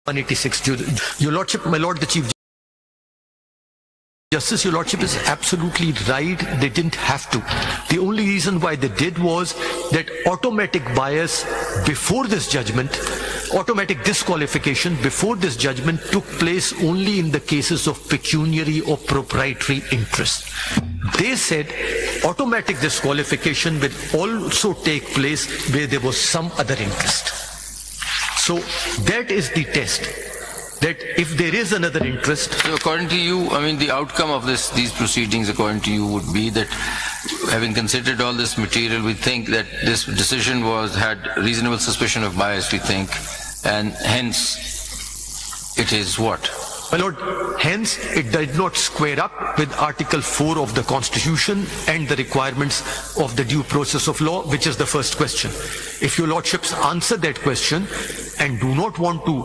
186. Your Lordship, my Lord the Chief Justice, Your Lordship is absolutely right. They didn't have to. The only reason why they did was that automatic bias before this judgment, automatic disqualification before this judgment took place only in the cases of pecuniary or proprietary interest. They said automatic disqualification will also take place where there was some other interest. So that is the test, that if there is another interest. So according to you, I mean, the outcome of these proceedings, according to you, would be that having considered all this material, we think that this decision had reasonable suspicion of bias, we think, and hence it is what? My Lord, hence it did not square up with Article 4 of the Constitution and the requirements of the due process of law, which is the first question. If your Lordships answer that question and do not want to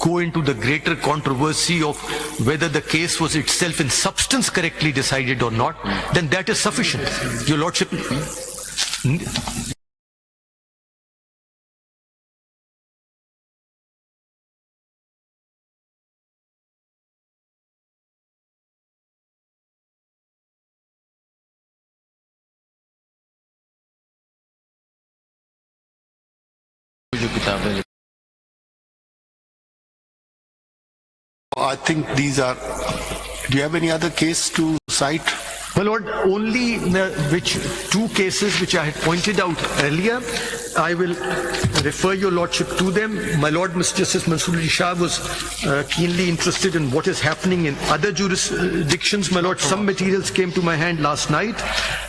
go into the greater controversy of whether the case was itself in substance correctly decided or not, then that is sufficient. Your Lordship... I think these are. Do you have any other case to cite? My Lord, only two cases which I had pointed out earlier. I will refer your Lordship to them. My Lord, Mr. Justice Mansoor Ali Shah was keenly interested in what is happening in other jurisdictions. My Lord, some materials came to my hand last night.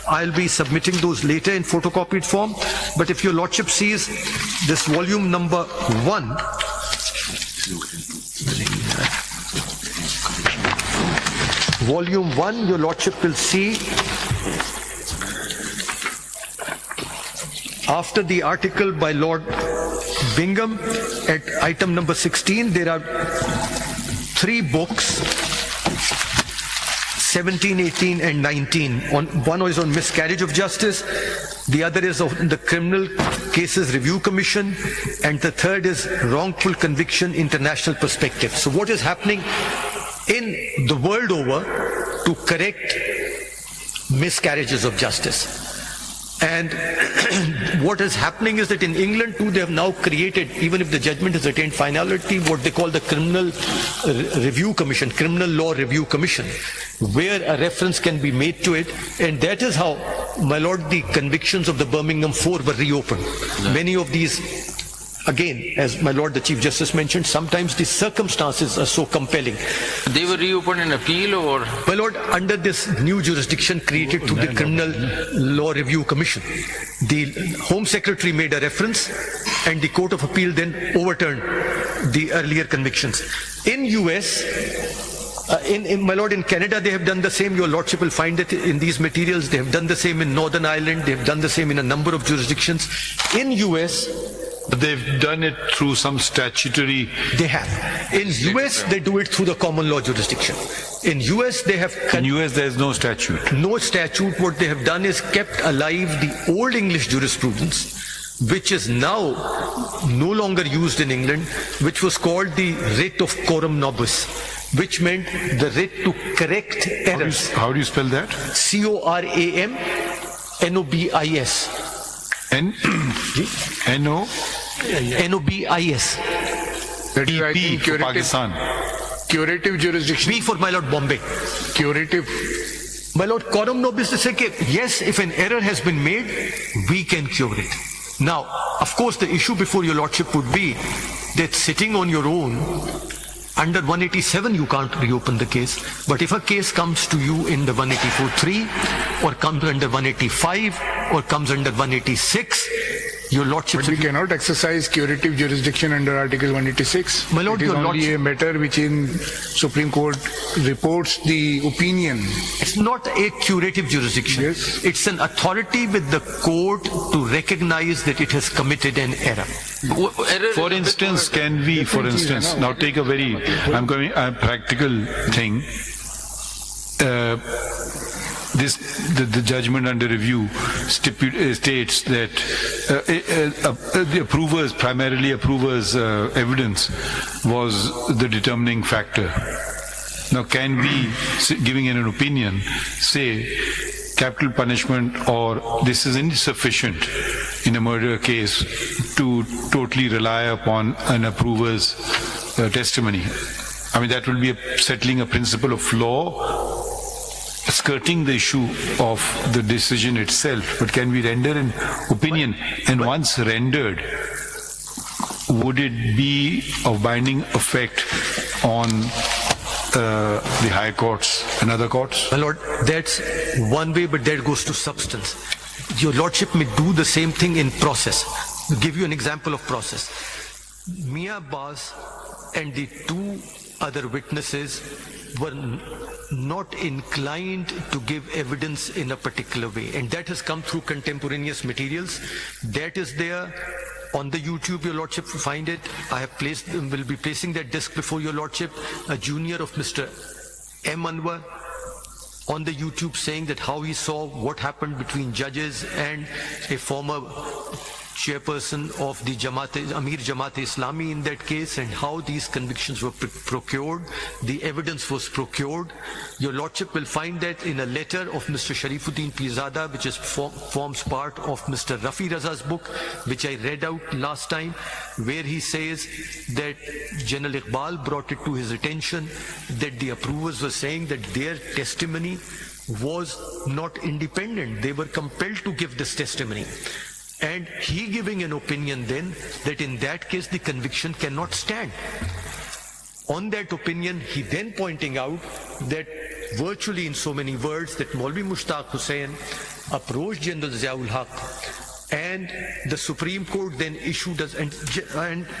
I'll be submitting those later in photocopied form. But if your Lordship sees this volume number 1, Volume 1, your Lordship will see after the article by Lord Bingham at item number 16, there are 3 books, 17, 18 and 19. One is on miscarriage of justice, the other is on the Criminal Cases Review Commission, and the third is wrongful conviction international perspective. So what is happening in the world over to correct miscarriages of justice? And what is happening is that in England too, they have now created, even if the judgment has attained finality, what they call the Criminal Review Commission, Criminal Law Review Commission, where a reference can be made to it. And that is how, my Lord, the convictions of the Birmingham 4 were reopened. Yeah. Many of these, again, as my Lord the Chief Justice mentioned, sometimes the circumstances are so compelling. They were reopened in appeal or? My Lord, under this new jurisdiction created through the Criminal Law Review Commission, the Home Secretary made a reference and the Court of Appeal then overturned the earlier convictions. In US, my Lord, in Canada, they have done the same. Your Lordship will find it in these materials. They have done the same in Northern Ireland. They have done the same in a number of jurisdictions. In US, they've done it through some statutory. They have. In US, they do it through the common law jurisdiction. In US, they have. In US, there is no statute. No statute. What they have done is kept alive the old English jurisprudence, which is now no longer used in England, which was called the writ of coram nobis, which meant the writ to correct errors. How do you spell that? CORAM NOBIS. NOBIS. That is, I think, for Pakistan. Curative jurisdiction. B for my Lord Bombay. Curative. My Lord, coram nobis to say, yes, if an error has been made, we can cure it. Now, of course, the issue before your Lordship would be that sitting on your own, under 187 you can't reopen the case, but if a case comes to you in the 184.3 or comes under 185 or comes under 186, your Lordship... But we cannot exercise curative jurisdiction under Article 186. My Lord, it is your only Lordship, a matter which in Supreme Court reports the opinion. It's not a curative jurisdiction. Yes. It's an authority with the court to recognize that it has committed an error. For instance, now take a very, a practical thing. the judgment under review states that the primarily approvers' evidence was the determining factor. Now, can we, giving an opinion, say capital punishment or this is insufficient in a murder case to totally rely upon an approver's testimony? I mean, that will be settling a principle of law, skirting the issue of the decision itself. But can we render an opinion? And once rendered, would it be of binding effect on the high courts and other courts? My Lord, that's one way, but that goes to substance. Your Lordship may do the same thing in process. I'll give you an example of process. Mia Abbas and the two other witnesses were not inclined to give evidence in a particular way, and that has come through contemporaneous materials. That is there on the YouTube, Your Lordship, find it. I have will be placing that disc before Your Lordship. A junior of Mr. M. Anwar on the YouTube saying that how he saw what happened between judges and a former chairperson of the Amir Jamaat-e-Islami in that case, and how these convictions were procured. The evidence was procured. Your Lordship will find that in a letter of Mr. Sharifuddin Pirzada, which forms part of Mr. Rafi Raza's book, which I read out last time, where he says that General Iqbal brought it to his attention that the approvers were saying that their testimony was not independent. They were compelled to give this testimony. And he giving an opinion then that in that case the conviction cannot stand. On that opinion, he then pointing out that virtually in so many words that Maulvi Mushtaq Hussain approached General Ziaul Haq, and the Supreme Court then issued us, and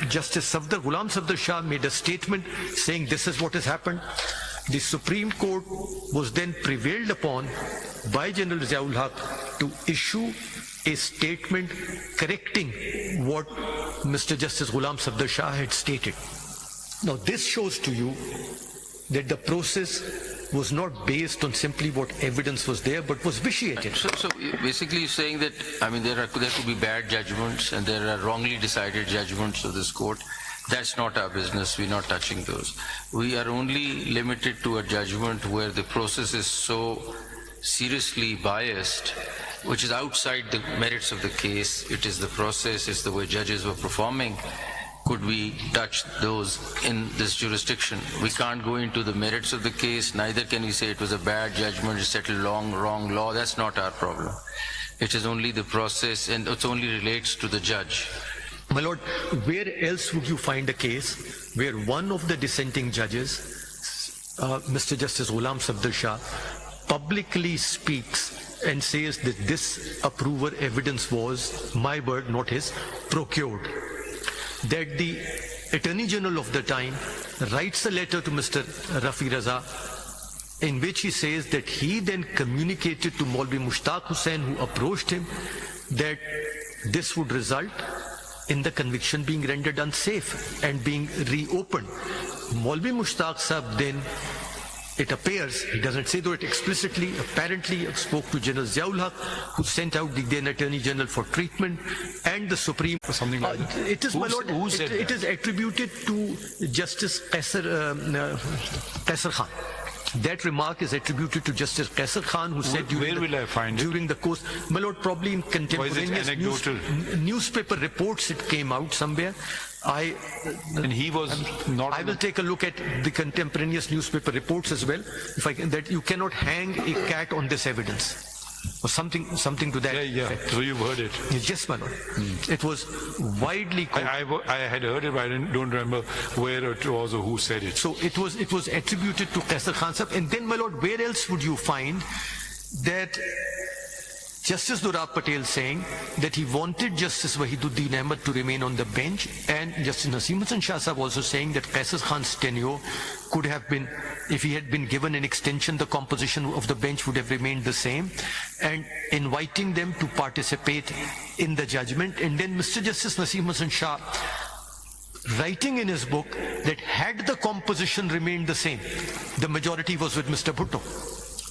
Justice Ghulam Safdar Shah made a statement saying this is what has happened. The Supreme Court was then prevailed upon by General Ziaul Haq to issue a statement correcting what Mr. Justice Ghulam Safdar Shah had stated. Now this shows to you that the process was not based on simply what evidence was there, but was vitiated. So basically you're saying that, I mean, there could be bad judgments and there are wrongly decided judgments of this court. That's not our business. We're not touching those. We are only limited to a judgment where the process is so seriously biased, which is outside the merits of the case. It is the process, it's the way judges were performing. Could we touch those in this jurisdiction? We can't go into the merits of the case, neither can we say it was a bad judgment, it settled wrong law. That's not our problem. It is only the process, and it only relates to the judge. My Lord, where else would you find a case where one of the dissenting judges, Mr. Justice Ghulam Safdar Shah, publicly speaks and says that this approver evidence was, my word, not his, procured? That the Attorney General of the time writes a letter to Mr. Rafi Raza in which he says that he then communicated to Maulvi Mushtaq Hussain, who approached him, that this would result in the conviction being rendered unsafe and being reopened. Maulvi Mushtaq Sahab then, it appears, he doesn't say though it explicitly, apparently spoke to General Ziaul Haq, who sent out the then Attorney General for treatment, and the Supreme or something like that. It is, my Lord, it is attributed to Justice Qaisar Khan. That remark is attributed to Justice Qaisar Khan, who said during the course, my Lord, probably in contemporaneous newspaper reports it came out somewhere. And he was not. I will take a look at the contemporaneous newspaper reports as well, if I can, that you cannot hang a cat on this evidence, or something to that effect. So you've heard it? Yes, my Lord. It was widely quoted. I had heard it, but I don't remember where it was or who said it. So it was attributed to Qaisar Khan Sahab. And then, my Lord, where else would you find that Justice Durab Patel saying that he wanted Justice Wahiduddin Ahmad to remain on the bench, and Justice Naseem Hassan Shah Sahab also saying that Qaisar Khan's tenure could have been, if he had been given an extension, the composition of the bench would have remained the same, and inviting them to participate in the judgment. And then Mr. Justice Naseem Hassan Shah writing in his book that had the composition remained the same, the majority was with Mr. Bhutto.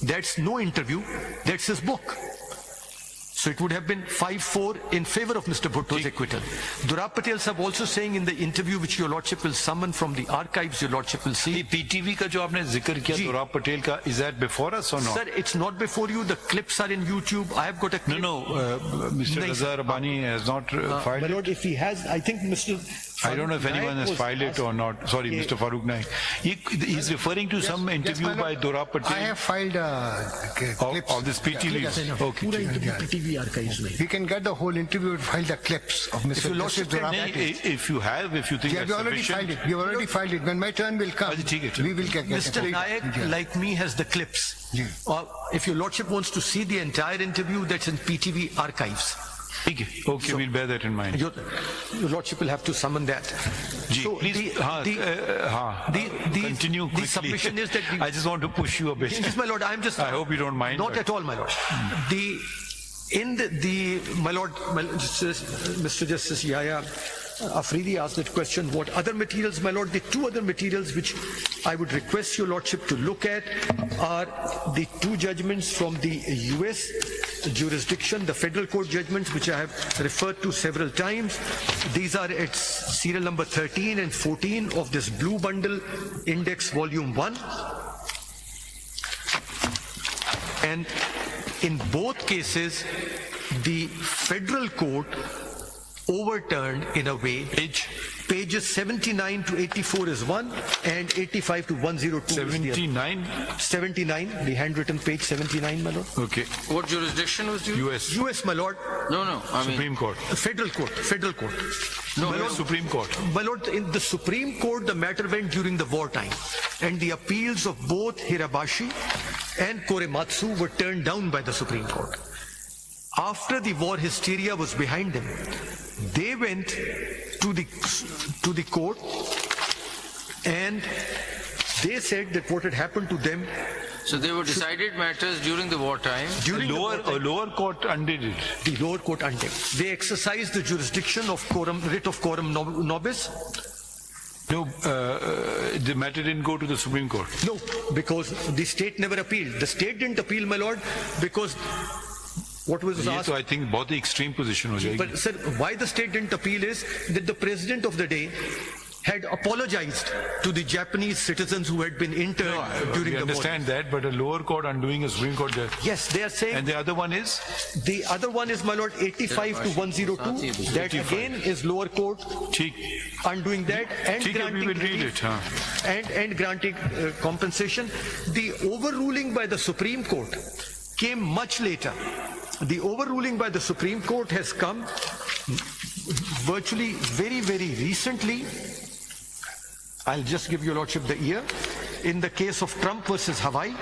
That's no interview, that's his book. So it would have been 5-4 in favor of Mr. Bhutto's acquittal. Durab Patel sahab also saying in the interview which your lordship will summon from the archives, your lordship will see. PTV का जो आपने जिक्र किया दुराब पटेल का, is that before us or not? Sir, it's not before you. The clips are in YouTube. I have got a clip. No, Mr. Raza Rabbani has not filed My it. lord, if he has, I think Mr. I don't know if anyone has filed it or not. Sorry, Mr. Farooq Naik. He's referring to some interview by Durab Patel. I have filed clips of this PTV. Okay. पूरा interview PTV archives में. You can get the whole interview and file the clips of Mr. Durab Patel. If you think Yeah, that's we already sufficient. filed it. We already filed it. When my turn will come, we will get Mr. it. Naik, like me, has the clips. Yeah. Or if your lordship wants to see the entire interview, that's in PTV archives. Okay, we'll bear that in mind. Your lordship will have to summon that. So please, continue quickly. The submission is that I just want to push you a bit. Yes, my lord, I'm just. I hope you don't mind. Not at all, my lord. My lord, Mr. Justice Yahya Afridi asked that question. What other materials, my lord? The two other materials which I would request your lordship to look at are the two judgments from the US jurisdiction, the federal court judgments which I have referred to several times. These are at serial number 13 and 14 of this blue bundle index volume 1. And in both cases, the federal court overturned in a way. Pages 79 to 84 is one, and 85 to 102 79? 79, the handwritten page 79, my lord. Okay. What jurisdiction was used? US, my lord. No, I mean... Supreme Court. Federal court. No, my lord, Supreme Court. My lord, in the Supreme Court, the matter went during the wartime, and the appeals of both Hirabashi and Korematsu were turned down by the Supreme Court. After the war hysteria was behind them, they went to the court and they said that what had happened to them. So they were decided matters during the wartime. A lower court undid it. The lower court undid. They exercised the jurisdiction of writ of quorum nobis. No, the matter didn't go to the Supreme Court. No, because the state never appealed. The state didn't appeal, my lord, because what was asked. So I think both the extreme position was. But sir, why the state didn't appeal is that the president of the day had apologized to the Japanese citizens who had been interned during the war. I understand that, but a lower court undoing a Supreme Court judge. Yes, they are saying. And the other one is? The other one is, my lord, 85 to 102. That again is lower court undoing that and granting relief and granting compensation. The overruling by the Supreme Court came much later. The overruling by the Supreme Court has come virtually very, very recently. I'll just give your lordship the year. In the case of Trump versus Hawaii,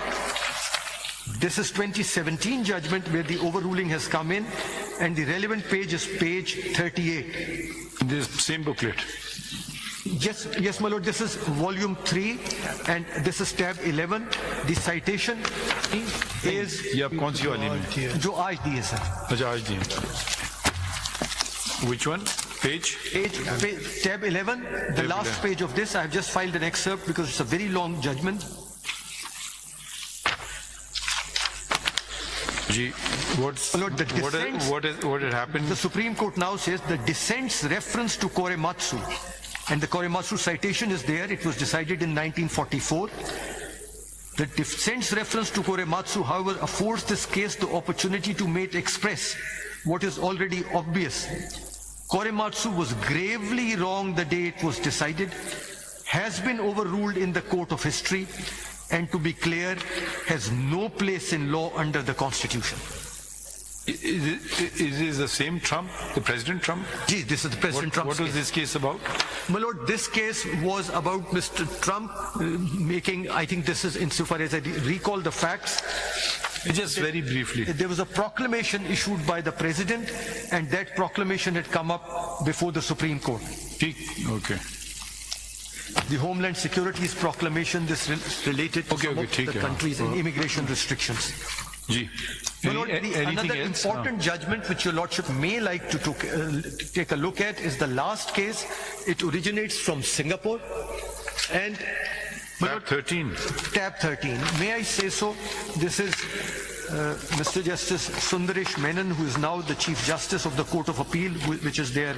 this is 2017 judgment where the overruling has come in, and the relevant page is page 38. This same booklet. Yes, my lord, this is volume 3 and this is tab 11. The citation is ये आप कौन सी वाली में? जो आज दी है sir. अच्छा आज दी है. Which one? Page, tab 11, the last page of this. I have just filed an excerpt because it's a very long judgment. what had happened? The Supreme Court now says the dissent's reference to Korematsu, and the Korematsu citation is there. It was decided in 1944. The dissent's reference to Korematsu, however, affords this case the opportunity to make express what is already obvious. Korematsu was gravely wrong the day it was decided, has been overruled in the court of history, and to be clear, has no place in law under the Constitution. Is this the same Trump, the President Trump? Gee, this is the President Trump's What was this case about? My lord, this case was about Mr. Trump making, I think this is insofar as I recall the facts. Just very briefly. There was a proclamation issued by the President, and that proclamation had come up before the Supreme Court. Okay. The Homeland Security's proclamation, this related to some of the countries and immigration restrictions. My lord, another important judgment which your lordship may like to take a look at is the last case. It originates from Singapore, and Tab 13. Tab 13. May I say so? This is Mr. Justice Sundaresh Menon, who is now the Chief Justice of the Court of Appeal, which is their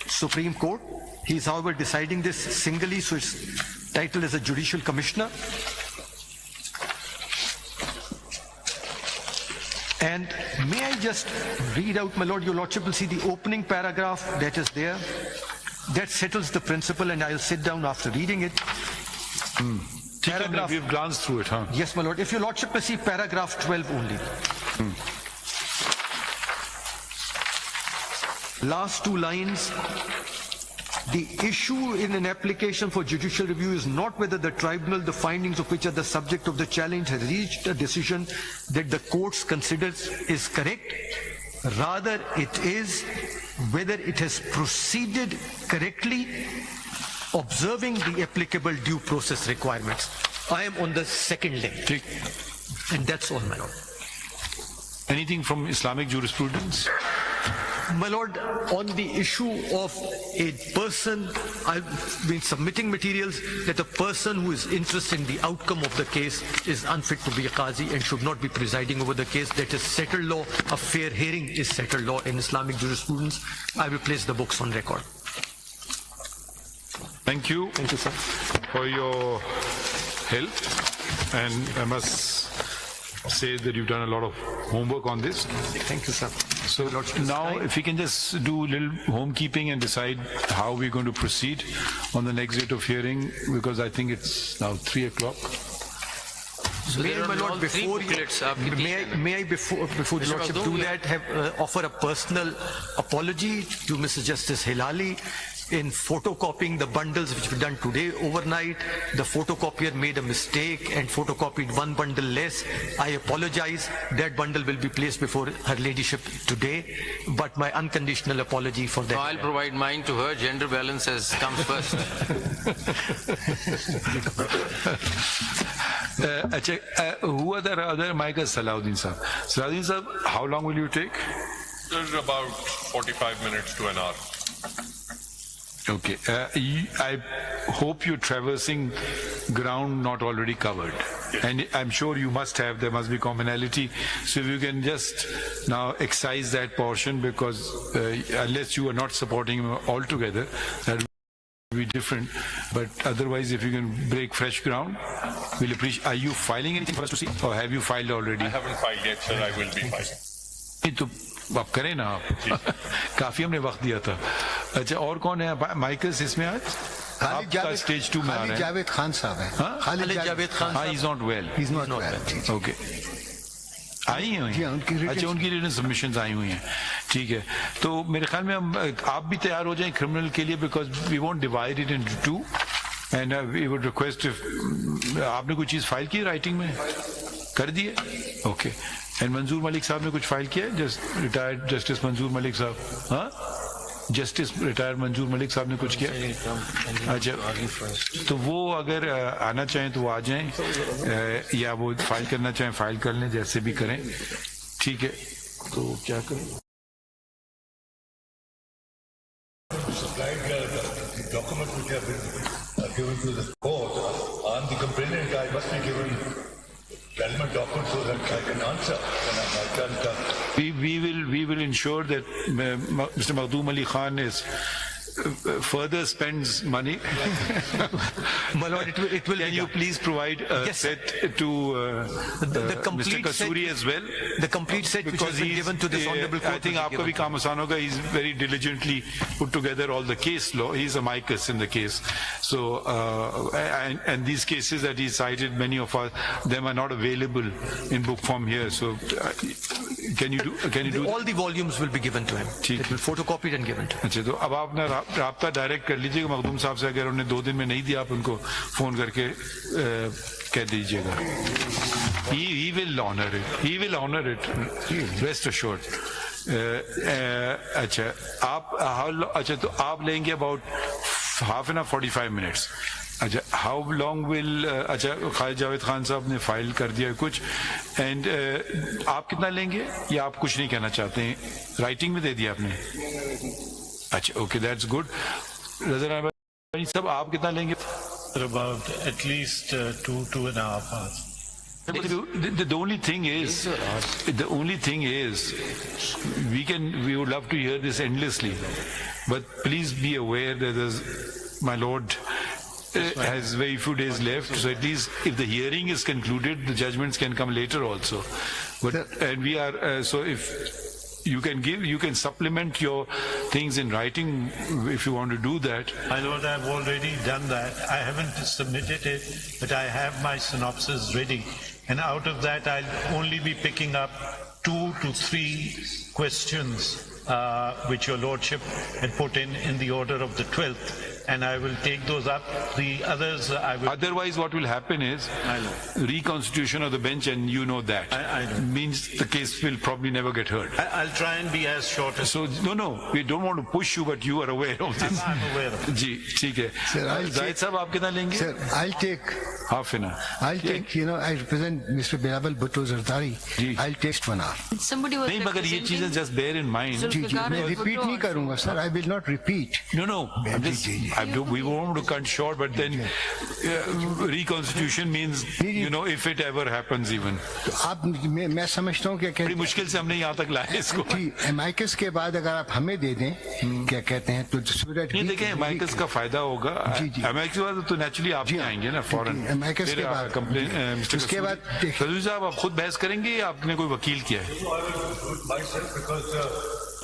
Supreme Court. He is, however, deciding this singly, so his title is a Judicial Commissioner. And may I just read out, my Lord, Your Lordship will see the opening paragraph that is there. That settles the principle, and I'll sit down after reading it. Paragraph. We've glanced through it, huh? Yes, my Lord. If Your Lordship will see paragraph 12 only. Last two lines. The issue in an application for judicial review is not whether the tribunal, the findings of which are the subject of the challenge, has reached a decision that the courts considers is correct. Rather, it is whether it has proceeded correctly, observing the applicable due process requirements. I am on the second link. And that's all, my Lord. Anything from Islamic jurisprudence? My Lord, on the issue of a person, I've been submitting materials that a person who is interested in the outcome of the case is unfit to be a qazi and should not be presiding over the case. That is settled law. A fair hearing is settled law in Islamic jurisprudence. I will place the books on record. Thank you. Thank you, sir. For your help. And I must say that you've done a lot of homework on this. Thank you, sir. So now if we can just do a little homekeeping and decide how we're going to proceed on the next date of hearing, because I think it's now 3 o'clock. So May I, my Lord, before the Lordship do that, have offer a personal apology to Mr. Justice Hilali. In photocopying the bundles which were done today overnight, the photocopier made a mistake and photocopied one bundle less. I apologize. That bundle will be placed before Her Ladyship today, but my unconditional apology for that. No, I'll provide mine to her. Gender balance comes first. Who are the other Micahs? Salahuddin sir. Salahuddin sir, how long will you take? About 45 minutes to an hour. Okay. I hope you're traversing ground not already covered. Yes. And I'm sure you must have, there must be commonality. So if you can just now excise that portion, because unless you are not supporting him altogether, that will be different. But otherwise, if you can break fresh ground, we'll appreciate. Are you filing anything for us to see? Or have you filed already? I haven't filed yet, sir. I will be filing. तो आप करें ना आप काफी हमने वक्त दिया था. अच्छा और कौन है माइकल्स इसमें आज? आपका स्टेज 2 में आ रहे हैं. जावेद खान साहब हैं. खालिद जावेद खान. हाँ, he's not well. He's not well. Okay. आई हुई हैं. अच्छा, उनकी रिटन सबमिशंस आई हुई हैं. ठीक है. तो मेरे ख्याल में हम आप भी तैयार हो जाएं क्रिमिनल के लिए, because we won't divide it into 2 and we would request if आपने कोई चीज फाइल की राइटिंग में कर दिए. ओके. एंड मंजूर मलिक साहब ने कुछ फाइल किया है? रिटायर्ड जस्टिस मंजूर मलिक साहब. हाँ, जस्टिस रिटायर्ड मंजूर मलिक साहब ने कुछ किया? अच्छा, तो वो अगर आना चाहें तो वो आ जाएं, या वो फाइल करना चाहें फाइल कर लें, जैसे भी करें. ठीक है. तो क्या करें? Documents which have been given to the court on the complainant, I must be given relevant documents so that I can answer. We will ensure that Mr. Makhdoom Ali Khan is further spends money. My Lord, it will. Can you please provide a set to Mr. Kasuri as well? The complete set which has been given to this honorable court. I think आपका भी काम आसान होगा. He's very diligently put together all the case law. He's a amicus in the case. So and these cases that he cited, many of them are not available in book form here. So can you do all the volumes will be given to him. It will photocopied and given to him. अच्छा, तो अब आप राब्ता direct कर लीजिएगा मखदूम साहब से. अगर उन्हें 2 दिन में नहीं दिया, आप उनको फोन करके कह दीजिएगा. He will honor it. Rest assured. अच्छा, अच्छा, तो आप लेंगे about half an hour, 45 minutes. अच्छा, how long will अच्छा, खालिद जावेद खान साहब ने फाइल कर दिया कुछ, एंड आप कितना लेंगे या आप कुछ नहीं कहना चाहते हैं? राइटिंग में दे दिया आपने? अच्छा, ओके, दैट्स गुड. रज़ा सब आप कितना लेंगे? for about at least 2.5 hours. The only thing is, we would love to hear this endlessly, but please be aware that my Lord has very few days left, so at least if the hearing is concluded, the judgments can come later also. And we are, so if you can supplement your things in writing if you want to do that. My Lord, I've already done that. I haven't submitted it, but I have my synopsis ready. And out of that, I'll only be picking up 2 to 3 questions which your Lordship had put in the order of the 12th. And I will take those up. The others I will... Otherwise, what will happen is reconstitution of the bench, and you know that. I know. Means the case will probably never get heard. I'll try and be as short as... So, no, we don't want to push you, but you are aware of this. I'm aware of it. जी, ठीक है. Zahid साहब, आप कितना लेंगे? Sir, I'll take, Half an hour. I represent Mr. Bilawal Bhutto Zardari. Ji. I'll take 1 hour. Somebody was नहीं, मगर ये चीजें just bear in mind. जी, मैं repeat नहीं करूँगा, sir. I will not repeat. No. We want to cut short, but then reconstitution means, if it ever happens even. तो आप मैं समझता हूँ बड़ी मुश्किल से हमने यहाँ तक लाया इसको. जी, एमाइकस के बाद अगर आप हमें दे दें, क्या कहते हैं, तो नहीं देखें, एमाइकस का फायदा होगा. एमाइकस के बाद तो नेचुरली आप ही आएंगे ना फौरन. एमाइकस के बाद कंप्लेन उसके बाद कसूरी साहब आप खुद बहस करेंगे या आपने कोई वकील किया है?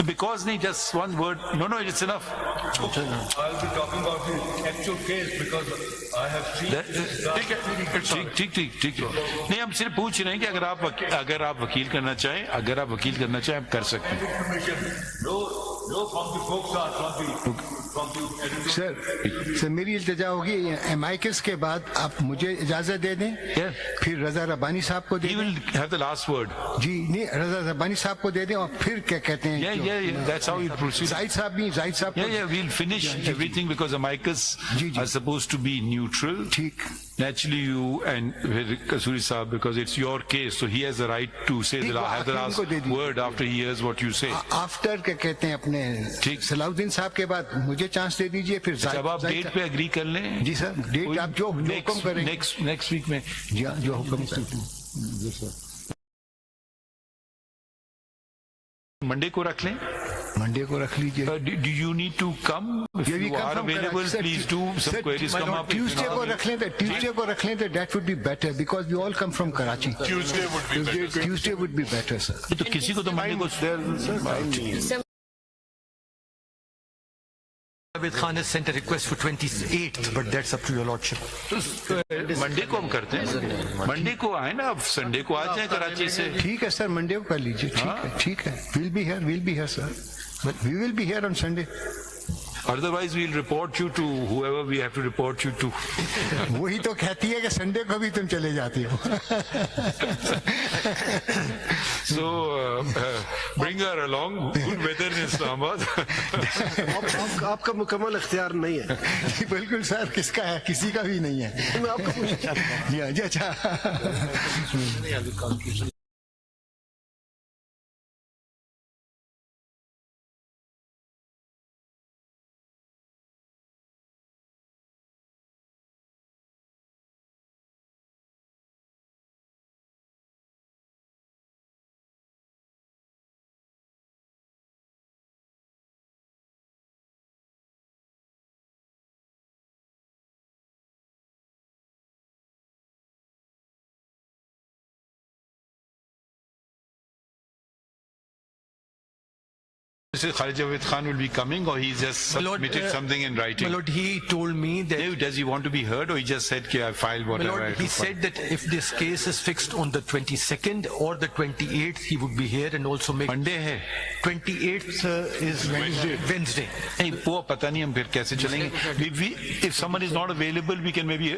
Because नहीं, just one word. No, it's enough. I'll be talking about the actual case because I have seen... ठीक. नहीं, हम सिर्फ पूछ रहे हैं कि अगर आप वकील करना चाहें, आप कर सकते हैं. No, from the folks are sir मेरी इल्तिजा होगी एमाइकस के बाद आप मुझे इजाजत दे दें, फिर रजा रब्बानी साहब को दे दें. He will have the last word. जी नहीं, रजा रब्बानी साहब को दे दें और फिर क्या कहते हैं. Yeah. That's how you proceed. Zahid साहब. Yeah. We'll finish everything because amicus are supposed to be neutral. ठीक. Naturally, you and Kasuri Saab, because it's your case, so he has the right to say that I have the last word after he hears what you say. After क्या कहते हैं अपने सलाउद्दीन साहब के बाद मुझे chance दे दीजिए, फिर जब आप डेट पे एग्री कर लें. जी सर, डेट आप जो हुक्म करें नेक्स्ट वीक में. जी हाँ, जो हुक्म करें. मंडे को रख लें. मंडे को रख लीजिए. Do you need to come? If you are available, please do. Some queries come up. Tuesday को रख लें तो that would be better because we all come from Karachi. Tuesday would be better, sir. तो किसी को तो Monday को. Shaheed Khan has sent a request for 28th, but that's up to your lordship. Monday को हम करते हैं. Monday को आए ना, अब संडे को आ जाए कराची से. ठीक है सर, मंडे को कर लीजिए. ठीक है. We'll be here, sir. But we will be here on Sunday. Otherwise, we'll report you to whoever we have to report you to. वही तो कहती है कि संडे को भी तुम चले जाती हो. So bring her along. Good weather in Islamabad. आपका मुकम्मल इख्तियार नहीं है. बिल्कुल सर, किसका है? किसी का भी नहीं है. मैं आपको पूछना चाहता हूँ. जी अच्छा. Mr. Khalid Javed Khan will be coming, or he just submitted something in writing? My lord, he told me that... Does he want to be heard, or he just said, I filed whatever? My lord, he said that if this case is fixed on the 22nd or the 28th, he would be here and also make... Monday है. 28th is Wednesday. नहीं, वो पता नहीं हम फिर कैसे चलेंगे. If someone is not available, we can maybe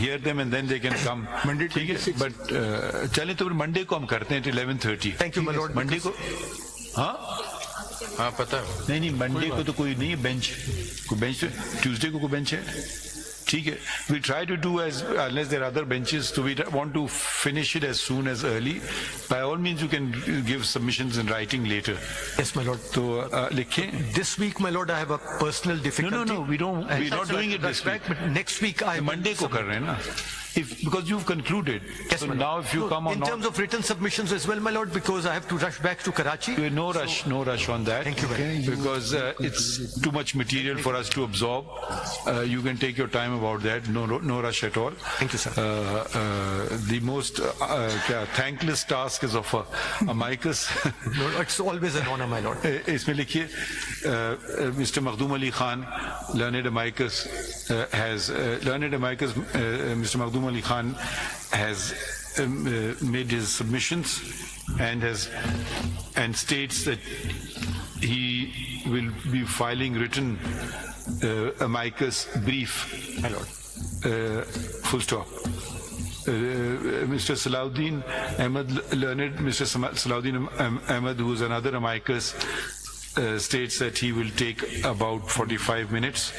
hear them and then they can come. Monday, ठीक है. But चलें तो फिर Monday को हम करते हैं 11:30. Thank you, my lord. Monday को हाँ पता है. नहीं मंडे को तो कोई नहीं है बेंच. कोई बेंच? ट्यूसडे को कोई बेंच है? ठीक है, we try to do as, unless there are other benches, so we want to finish it as soon as early. By all means, you can give submissions in writing later. Yes, my lord. So लिखें. This week, my lord, I have a personal difficulty. No, we're not doing it this week. But next week, I Monday को कर रहे हैं ना. Because you've concluded. Yes, so my lord. now if you come on in terms of written submissions as well, my lord, because I have to rush back to Karachi. No rush on that. Thank you very much. Because it's too much material for us to absorb. You can take your time about that. No rush at all. Thank you, sir. The most thankless task is of amicus. No, it's always an honor, my lord. इसमें लिखिए, Mr. Makhdoom Ali Khan, learned amicus, Mr. Makhdoom Ali Khan has made his submissions and states that he will be filing written amicus brief. My lord. Full stop. Mr. Salahuddin Ahmed, Mr. Salahuddin Ahmed, who is another amicus, states that he will take about 45 minutes.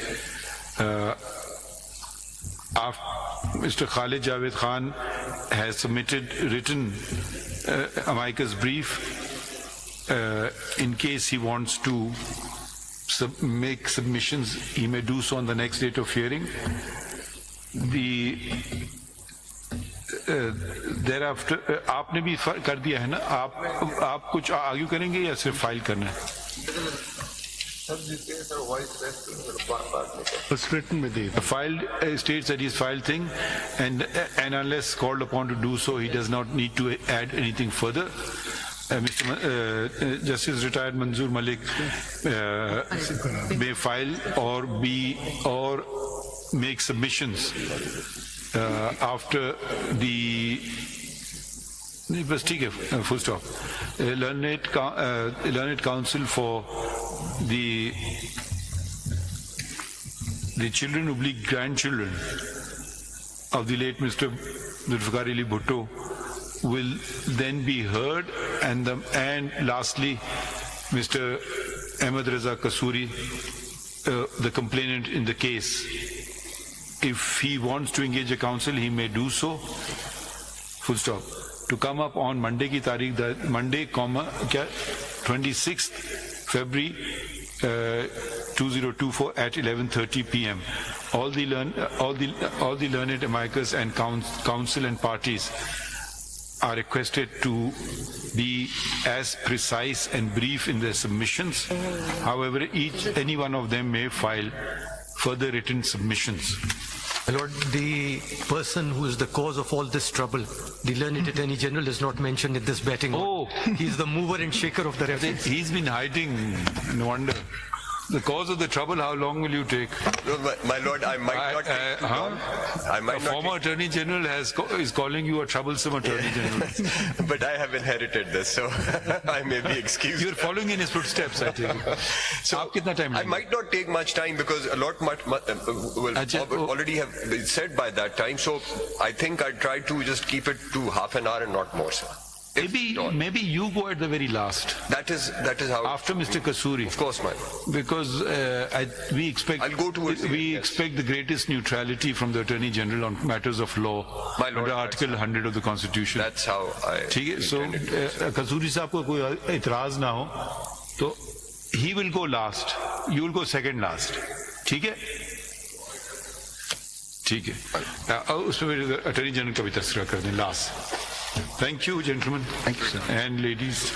Mr. Khalid Javed Khan has submitted written amicus brief. In case he wants to make submissions, he may do so on the next date of hearing. Thereafter, आपने भी कर दिया है ना, आप कुछ argue करेंगे या सिर्फ फाइल करना है? The file states that he's filed thing, and unless called upon to do so, he does not need to add anything further. Justice retired Manzoor Malik may file or make submissions after the full stop. Learned counsel for the children oblique grandchildren of the late Mr. ذوالفقار Ali Bhutto will then be heard, and lastly Mr. Ahmed Reza Kasuri, the complainant in the case, if he wants to engage a counsel, he may do so. Full stop. To come up on Monday की तारीख, Monday, 26th February 2024 at 11:30 p.m. All the learned amicus and counsel and parties are requested to be as precise and brief in their submissions. However, any one of them may file further written submissions. My lord, the person who is the cause of all this trouble, the learned Attorney General, is not mentioned in this betting. Oh, he's the mover and shaker of the reference. He's been hiding, no wonder. The cause of the trouble, how long will you take? No, my lord, I might not take too long. I might a not former Attorney General is calling you a troublesome Attorney General. But I have inherited this, so I may be excused. You're following in his footsteps, I think. So I might not take much time because a lot will already have been said by that time. So I think I'll try to just keep it to half an hour and not more, sir. Maybe you go at the very last. That is how. After Mr. Kasuri. Of course, my lord. Because we expect. I'll go towards the end, yes. Expect the greatest neutrality from the Attorney General on matters of law. My lord, under Article 100 of the Constitution. That's how I. ठीक है. So Kasuri साहब को कोई इतराज ना हो, तो he will go last. You will go second last. ठीक है. ठीक है. उसमें Attorney General का भी तस्करा कर दें last. Thank you, gentlemen. Thank you, sir. And ladies.